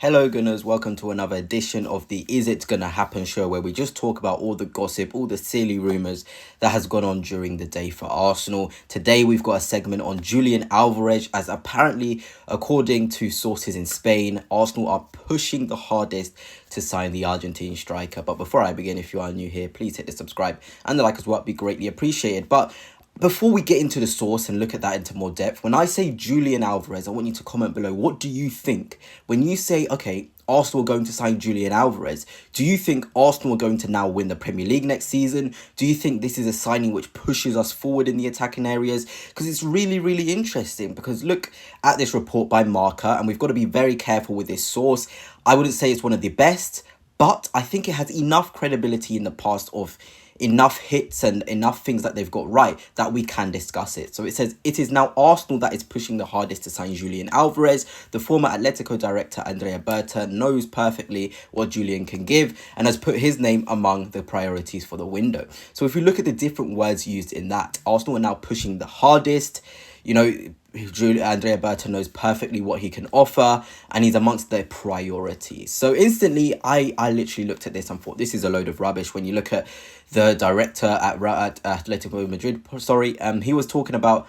Hello, Gunners. Welcome to another edition of the Is It Gonna Happen show, where we just talk about all the gossip, all the silly rumours that has gone on during the day for Arsenal. Today, we've got a segment on Julian Alvarez, as apparently, according to sources in Spain, Arsenal are pushing the hardest to sign the Argentine striker. But before I begin, if you are new here, please hit the subscribe and the like as well. It'd be greatly appreciated. But before we get into the source and look at that into more depth, when I say Julian Alvarez, I want you to comment below. What do you think? When you say, okay, Arsenal are going to sign Julian Alvarez, do you think Arsenal are going to now win the Premier League next season? Do you think this is a signing which pushes us forward in the attacking areas? Because it's really, really interesting. Because look at this report by Marca, and we've got to be very careful with this source. I wouldn't say it's one of the best, but I think it has enough credibility in the past of enough hits and enough things that they've got right that we can discuss it. So it says, it is now Arsenal that is pushing the hardest to sign Julian Alvarez. The former Atletico director Andrea Berta knows perfectly what Julian can give and has put his name among the priorities for the window. So if you look at the different words used in that, Arsenal are now pushing the hardest. You know, Andrea Berta knows perfectly what he can offer, and he's amongst their priorities. So instantly, I literally looked at this and thought, this is a load of rubbish. When you look at the director at Atletico Madrid, he was talking about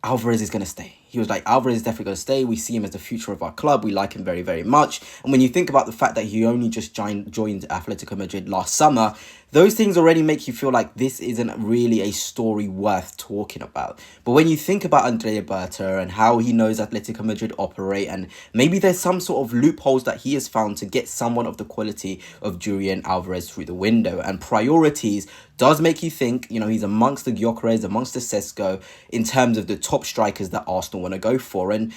Alvarez is going to stay. He was like, Alvarez is definitely going to stay. We see him as the future of our club. We like him very, very much. And when you think about the fact that he only just joined Atletico Madrid last summer, those things already make you feel like this isn't really a story worth talking about. But when you think about Andrea Berta and how he knows Atletico Madrid operate, and maybe there's some sort of loopholes that he has found to get someone of the quality of Julian Alvarez through the window, and priorities does make you think, you know, he's amongst the Gyökeres, amongst the Sesko, in terms of the top strikers that Arsenal want to go for. And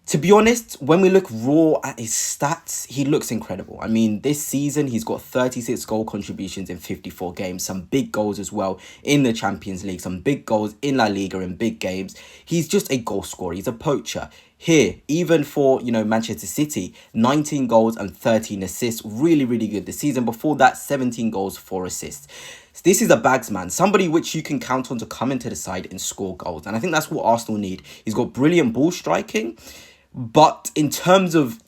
to be honest, when we look raw at his stats, he looks incredible. I mean, this season, he's got 36 goal contributions in 54 games, some big goals as well in the Champions League, some big goals in La Liga in big games. He's just a goal scorer. He's a poacher. Here, even for, you know, Manchester City, 19 goals and 13 assists. Really, really good. The season before that, 17 goals, 4 assists. This is a bagsman, somebody which you can count on to come into the side and score goals. And I think that's what Arsenal need. He's got brilliant ball striking. But in terms of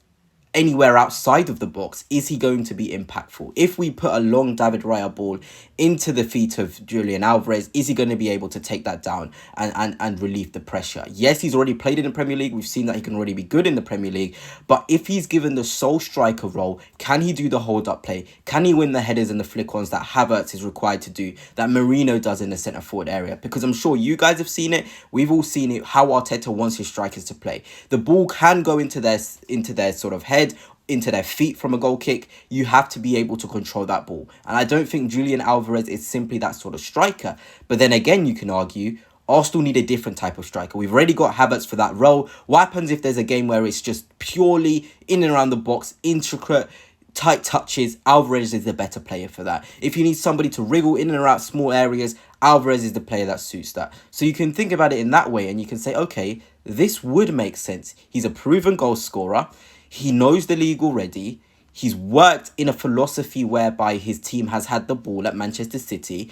anywhere outside of the box, is he going to be impactful? If we put a long David Raya ball into the feet of Julian Alvarez, is he going to be able to take that down and relieve the pressure? Yes, he's already played in the Premier League. We've seen that he can already be good in the Premier League. But if he's given the sole striker role, can he do the hold-up play? Can he win the headers and the flick-ons that Havertz is required to do, that Marino does in the centre-forward area? Because I'm sure you guys have seen it. We've all seen it, how Arteta wants his strikers to play. The ball can go into their sort of head, into their feet from a goal kick. You have to be able to control that ball. And I don't think Julian Alvarez is simply that sort of striker. But then again, you can argue Arsenal need a different type of striker. We've already got Havertz for that role. What happens if there's a game where it's just purely in and around the box, intricate, tight touches? Alvarez is the better player for that. If you need somebody to wriggle in and around small areas, Alvarez is the player that suits that. So you can think about it in that way, and you can say, okay, this would make sense. He's a proven goal scorer. He knows the league already. He's worked in a philosophy whereby his team has had the ball at Manchester City.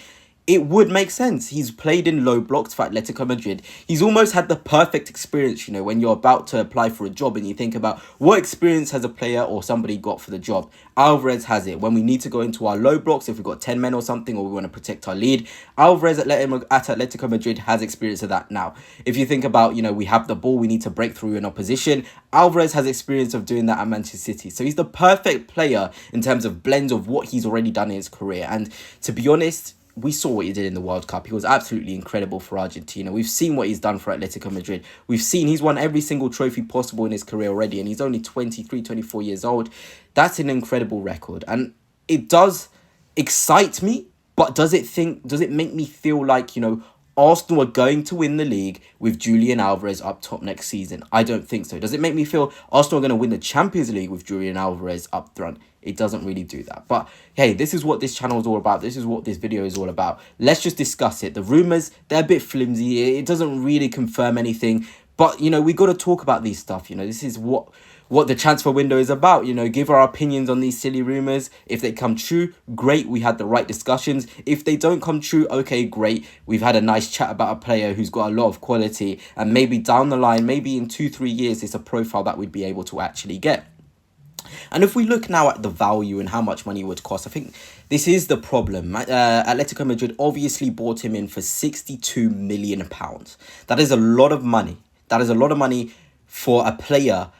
It would make sense. He's played in low blocks for Atletico Madrid. He's almost had the perfect experience, you know, when you're about to apply for a job and you think about what experience has a player or somebody got for the job. Alvarez has it. When we need to go into our low blocks, if we've got 10 men or something, or we want to protect our lead, Alvarez at Atletico Madrid has experience of that now. If you think about, you know, we have the ball, we need to break through an opposition, Alvarez has experience of doing that at Manchester City. So he's the perfect player in terms of blends of what he's already done in his career. And to be honest, we saw what he did in the World Cup. He was absolutely incredible for Argentina. We've seen what he's done for Atletico Madrid. We've seen he's won every single trophy possible in his career already, and he's only 23, 24 years old. That's an incredible record. And it does excite me, but does it make me feel like, you know, Arsenal are going to win the league with Julian Alvarez up top next season? I don't think so. Does it make me feel Arsenal are going to win the Champions League with Julian Alvarez up front? It doesn't really do that. But hey, this is what this channel is all about. This is what this video is all about. Let's just discuss it. The rumours, they're a bit flimsy. It doesn't really confirm anything. But, you know, we got to talk about these stuff. You know, this is what the transfer window is about. You know, give our opinions on these silly rumours. If they come true, great, we had the right discussions. If they don't come true, okay, great, we've had a nice chat about a player who's got a lot of quality, and maybe down the line, maybe in 2-3 years, it's a profile that we'd be able to actually get. And if we look now at the value and how much money it would cost, I think this is the problem. Atletico Madrid obviously bought him in for £62 million. That is a lot of money. That is a lot of money for a player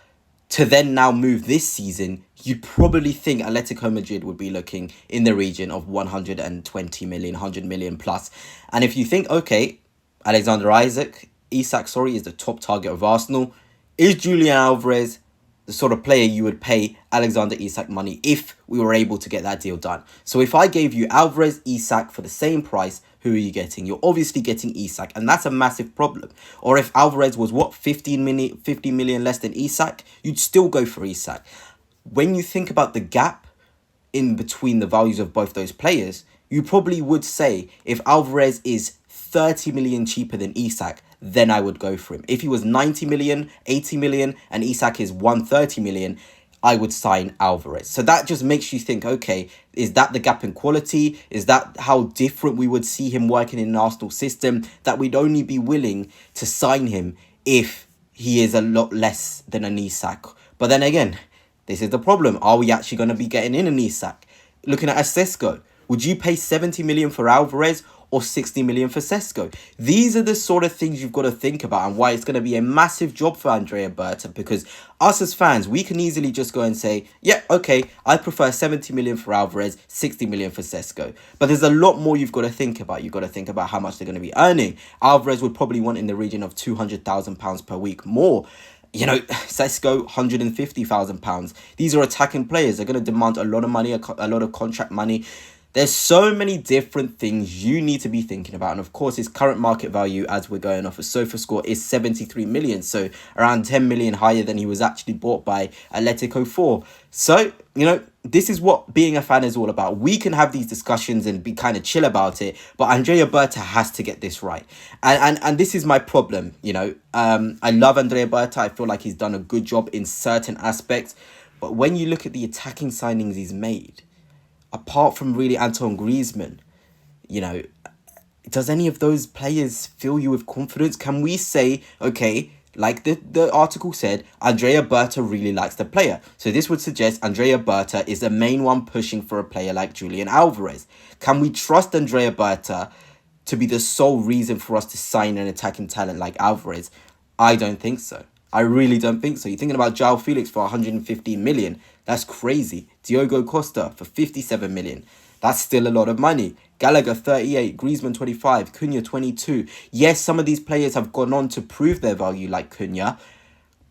to then now move this season. You'd probably think Atletico Madrid would be looking in the region of 120 million, 100 million plus. And if you think, okay, Isak, is the top target of Arsenal, is Julian Alvarez the sort of player you would pay Alexander Isak money if we were able to get that deal done? So if I gave you Alvarez, Isak for the same price, who are you getting? You're obviously getting Isak, and that's a massive problem. Or if Alvarez was, 50 million less than Isak, you'd still go for Isak. When you think about the gap in between the values of both those players, you probably would say if Alvarez is 30 million cheaper than Isak, then I would go for him. If he was 90 million, 80 million, and Isak is 130 million, I would sign Alvarez. So that just makes you think, okay, is that the gap in quality? Is that how different we would see him working in an Arsenal system, that we'd only be willing to sign him if he is a lot less than an Isak? But then again, this is the problem. Are we actually going to be getting in an Isak? Looking at Sesko, would you pay 70 million for Alvarez or 60 million for Sesko? These are the sort of things you've got to think about, and why it's going to be a massive job for Andrea Berta, because us as fans, we can easily just go and say, yeah, okay, I prefer 70 million for Alvarez, 60 million for Sesko. But there's a lot more you've got to think about. You've got to think about how much they're going to be earning. Alvarez would probably want in the region of £200,000 per week more. You know, Sesko, £150,000. These are attacking players. They're going to demand a lot of money, a lot of contract money. There's so many different things you need to be thinking about. And of course, his current market value, as we're going off a sofa score, is 73 million. So around 10 million higher than he was actually bought by Atletico for. So, you know, this is what being a fan is all about. We can have these discussions and be kind of chill about it, but Andrea Berta has to get this right. And this is my problem, you know. I love Andrea Berta. I feel like he's done a good job in certain aspects. But when you look at the attacking signings he's made, apart from really Antoine Griezmann, you know, does any of those players fill you with confidence? Can we say, okay, like the article said, Andrea Berta really likes the player. So this would suggest Andrea Berta is the main one pushing for a player like Julian Alvarez. Can we trust Andrea Berta to be the sole reason for us to sign an attacking talent like Alvarez? I don't think so. I really don't think so. You're thinking about João Felix for 115 million. That's crazy. Diogo Costa for 57 million. That's still a lot of money. Gallagher 38, Griezmann 25, Cunha 22. Yes, some of these players have gone on to prove their value like Cunha,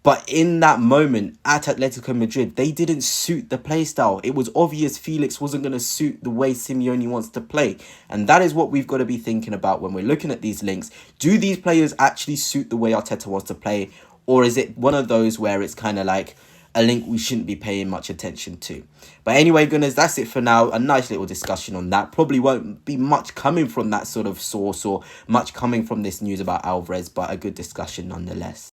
but in that moment at Atletico Madrid, they didn't suit the play style. It was obvious Felix wasn't going to suit the way Simeone wants to play. And that is what we've got to be thinking about when we're looking at these links. Do these players actually suit the way Arteta wants to play? Or is it one of those where it's kind of like a link we shouldn't be paying much attention to? But anyway, Gunners, that's it for now. A nice little discussion on that. Probably won't be much coming from that sort of source or much coming from this news about Alvarez, but a good discussion nonetheless.